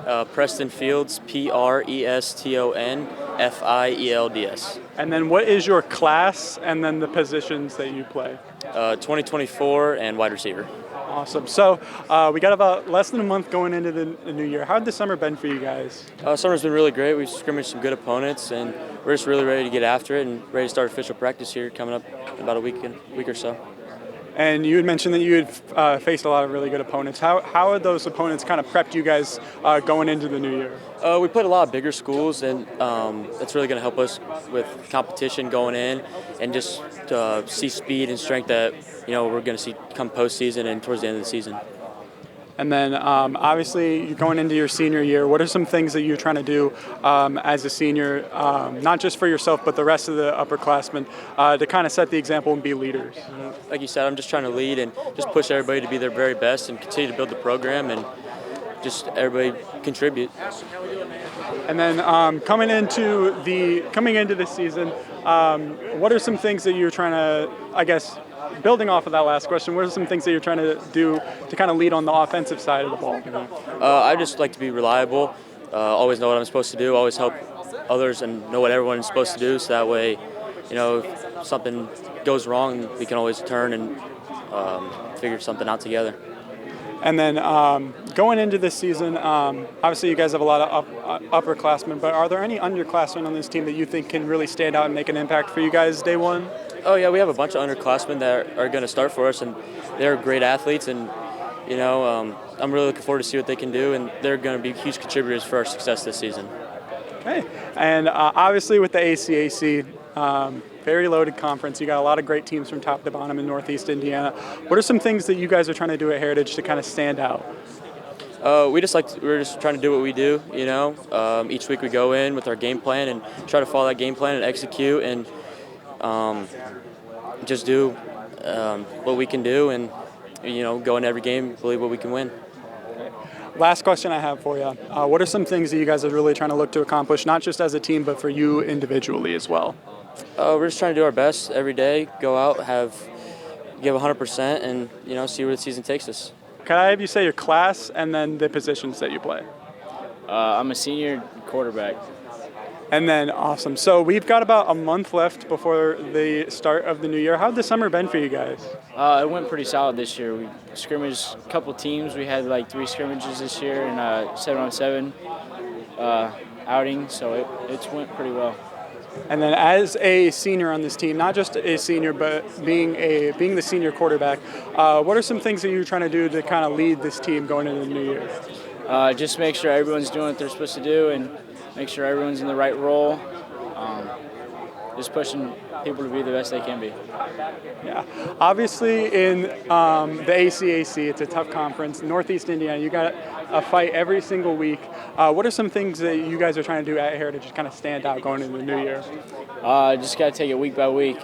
Preston Fields, Prestonfields. And then what is your class and then the positions that you play? 2024 and wide receiver. Awesome. So we got about less than a month going into the new year. How'd the summer been for you guys? Summer's been really great. We've scrimmaged some good opponents, and we're just really ready to get after it and ready to start official practice here coming up in about a week or so. And you had mentioned that you had faced a lot of really good opponents. How had those opponents kind of prepped you guys going into the new year? We played a lot of bigger schools, and that's really going to help us with competition going in, and just see speed and strength that we're going to see come postseason and towards the end of the season. And then obviously you're going into your senior year. What are some things that you're trying to do as a senior, not just for yourself but the rest of the upperclassmen, to kind of set the example and be leaders? Like you said, I'm just trying to lead and just push everybody to be their very best and continue to build the program and just everybody contribute. And then coming into this season, what are some things that you're trying to, I guess, building off of that last question, what are some things that you're trying to do to kind of lead on the offensive side of the ball? I just like to be reliable, always know what I'm supposed to do, always help others and know what everyone is supposed to do, so that way, if something goes wrong, we can always turn and figure something out together. And then going into this season, obviously you guys have a lot of upperclassmen, but are there any underclassmen on this team that you think can really stand out and make an impact for you guys day one? Oh yeah, we have a bunch of underclassmen that are going to start for us, and they're great athletes, and I'm really looking forward to see what they can do, and they're going to be huge contributors for our success this season. Okay, and obviously with the ACAC, very loaded conference. You got a lot of great teams from top to bottom in Northeast Indiana. What are some things that you guys are trying to do at Heritage to kind of stand out? We're just trying to do what we do. Each week we go in with our game plan and try to follow that game plan and execute and just do what we can do and go into every game, believe what we can win. Last question I have for you. What are some things that you guys are really trying to look to accomplish, not just as a team, but for you individually as well? We're just trying to do our best every day, go out, give 100%, and see where the season takes us. Can I have you say your class and then the positions that you play? I'm a senior quarterback. And then, awesome. So we've got about a month left before the start of the new year. How'd the summer been for you guys? It went pretty solid this year. We scrimmaged a couple teams. We had like 3 scrimmages this year and a 7-on-7 outing, so it went pretty well. And then as a senior on this team, not just a senior, but being the senior quarterback, what are some things that you're trying to do to kind of lead this team going into the new year? Just make sure everyone's doing what they're supposed to do and make sure everyone's in the right role. Just pushing people to be the best they can be. Yeah, obviously in the ACAC, it's a tough conference. Northeast Indiana, you got a fight every single week. What are some things that you guys are trying to do at Heritage to kind of stand out going into the new year? Just got to take it week by week.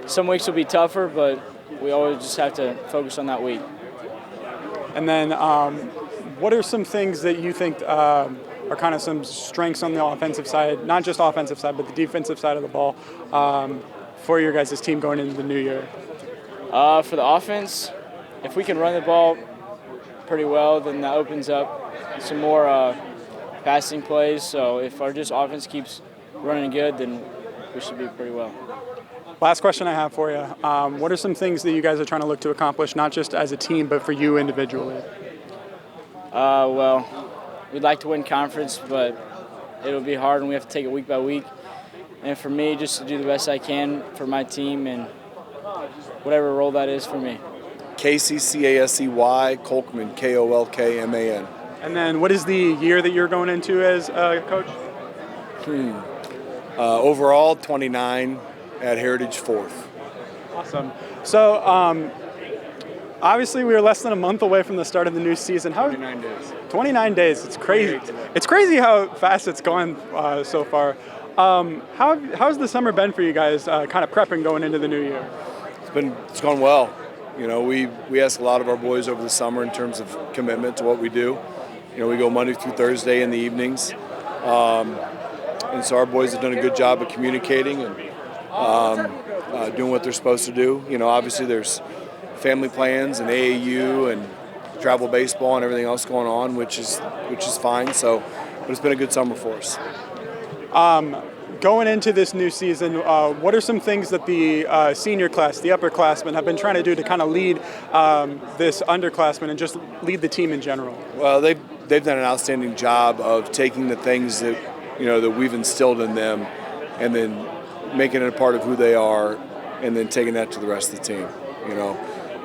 Some weeks will be tougher, but we always just have to focus on that week. And then what are some things that you think are kind of some strengths on the offensive side, not just offensive side, but the defensive side of the ball for your guys' team going into the new year? For the offense, if we can run the ball pretty well, then that opens up some more passing plays. So if our just offense keeps running good, then we should be pretty well. Last question I have for you. What are some things that you guys are trying to look to accomplish, not just as a team, but for you individually? Well, we'd like to win conference, but it'll be hard, and we have to take it week by week. And for me, just to do the best I can for my team and whatever role that is for me. KCCASEY, Kolkman, KOLKMAN. And then what is the year that you're going into as a coach? Overall, 29, at Heritage 4th. Awesome. So obviously we are less than a month away from the start of the new season. 29 days. 29 days. It's crazy. It's crazy how fast it's gone so far. How's the summer been for you guys, kind of prepping going into the new year? It's gone well. We ask a lot of our boys over the summer in terms of commitment to what we do. We go Monday through Thursday in the evenings. And so our boys have done a good job of communicating and doing what they're supposed to do. Obviously there's family plans and AAU and travel baseball and everything else going on, which is fine. So, but it's been a good summer for us. Going into this new season, what are some things that the senior class, the upperclassmen, have been trying to do to kind of lead this underclassmen and just lead the team in general? Well, they've done an outstanding job of taking the things that that we've instilled in them, and then making it a part of who they are, and then taking that to the rest of the team.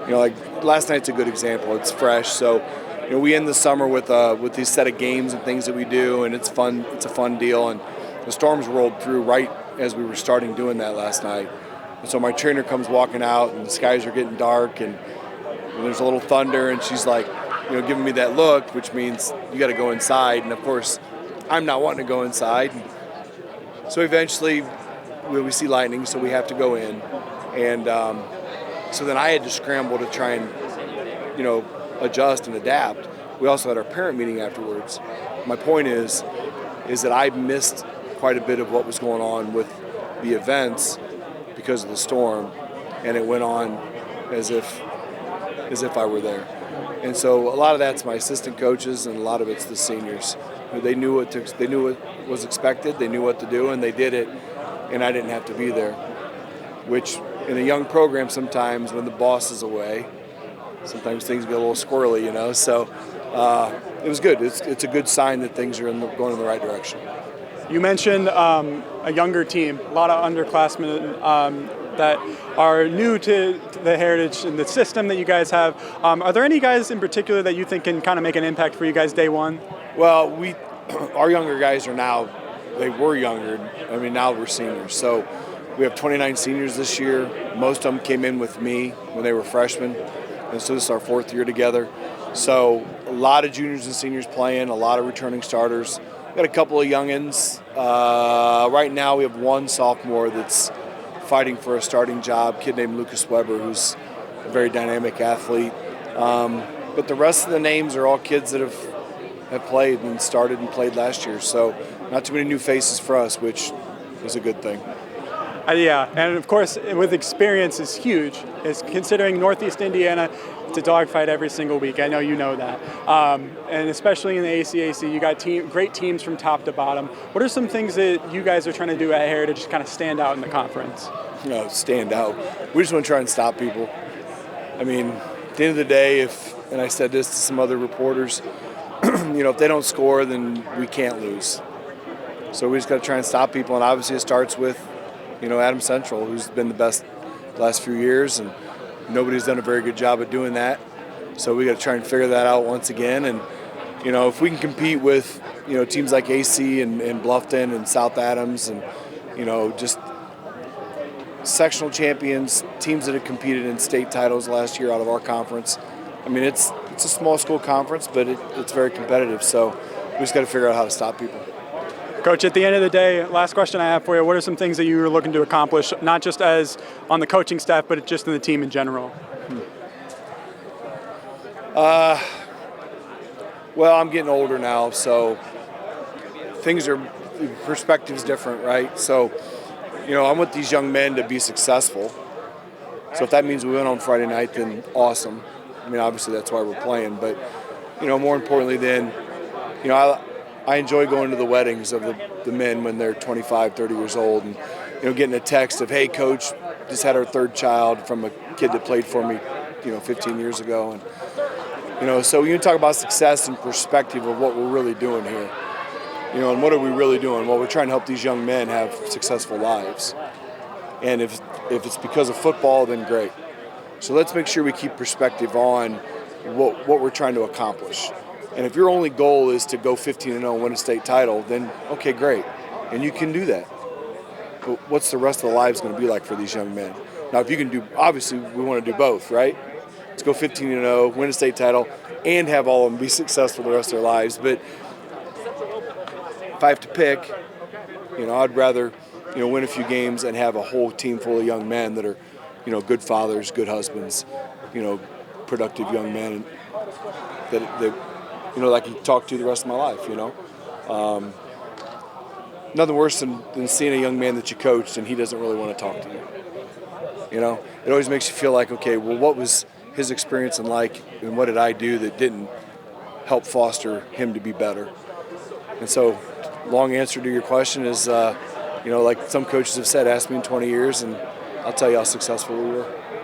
Like last night's a good example. It's fresh, so we end the summer with these set of games and things that we do, and it's fun. It's a fun deal, and the storms rolled through right as we were starting doing that last night. And so my trainer comes walking out, and the skies are getting dark, and there's a little thunder, and she's like, giving me that look, which means you got to go inside. And of course, I'm not wanting to go inside. So eventually, we see lightning, so we have to go in, and so then I had to scramble to try and adjust and adapt. We also had our parent meeting afterwards. My point is that I missed quite a bit of what was going on with the events because of the storm, and it went on as if I were there. And so a lot of that's my assistant coaches, and a lot of it's the seniors. They knew what was expected, they knew what to do, and they did it, and I didn't have to be there. Which in a young program, sometimes when the boss is away, sometimes things get a little squirrely, So it was good. It's a good sign that things are going in the right direction. You mentioned a younger team, a lot of underclassmen that are new to the Heritage and the system that you guys have. Are there any guys in particular that you think can kind of make an impact for you guys day one? Well, our younger guys they were younger. I mean, now we're seniors. So we have 29 seniors this year. Most of them came in with me when they were freshmen. And so this is our fourth year together. So a lot of juniors and seniors playing, a lot of returning starters. Got a couple of youngins. Right now we have one sophomore that's fighting for a starting job, a kid named Lucas Weber, who's a very dynamic athlete. But the rest of the names are all kids that have played and started and played last year. So not too many new faces for us, which is a good thing. Yeah, and of course, with experience is huge. It's considering Northeast Indiana, it's a dogfight every single week. I know you know that. And especially in the ACAC, you got great teams from top to bottom. What are some things that you guys are trying to do at Heritage to kind of stand out in the conference? Stand out. We just want to try and stop people. I mean, at the end of the day, and I said this to some other reporters, if they don't score, then we can't lose. So we just got to try and stop people, and obviously it starts with Adam Central, who's been the best the last few years, and nobody's done a very good job of doing that. So we got to try and figure that out once again. And if we can compete with teams like AC and Bluffton and South Adams, and just sectional champions, teams that have competed in state titles last year out of our conference. I mean, it's a small school conference, but it's very competitive. So we just got to figure out how to stop people. Coach, at the end of the day, last question I have for you, what are some things that you were looking to accomplish, not just as on the coaching staff, but just in the team in general? Well, I'm getting older now, so perspective's different, right? So, I'm with these young men to be successful. So if that means we win on Friday night, then awesome. I mean, obviously that's why we're playing, but, more importantly then, I enjoy going to the weddings of the men when they're 25, 30 years old, and getting a text of, "Hey, coach, just had our third child," from a kid that played for me, 15 years ago, and so you talk about success and perspective of what we're really doing here, and what are we really doing? Well, we're trying to help these young men have successful lives, and if it's because of football, then great. So let's make sure we keep perspective on what we're trying to accomplish. And if your only goal is to go 15-0 and win a state title, then okay, great. And you can do that. But what's the rest of the lives going to be like for these young men? Now, if you can obviously we want to do both, right? Let's go 15-0, win a state title, and have all of them be successful the rest of their lives. But if I have to pick, I'd rather, win a few games and have a whole team full of young men that are, good fathers, good husbands, productive young men that I can talk to the rest of my life, Nothing worse than seeing a young man that you coached and he doesn't really want to talk to you. It always makes you feel like, okay, well, what was his experience in life, and what did I do that didn't help foster him to be better. And so, long answer to your question is, like some coaches have said, ask me in 20 years, and I'll tell you how successful we were.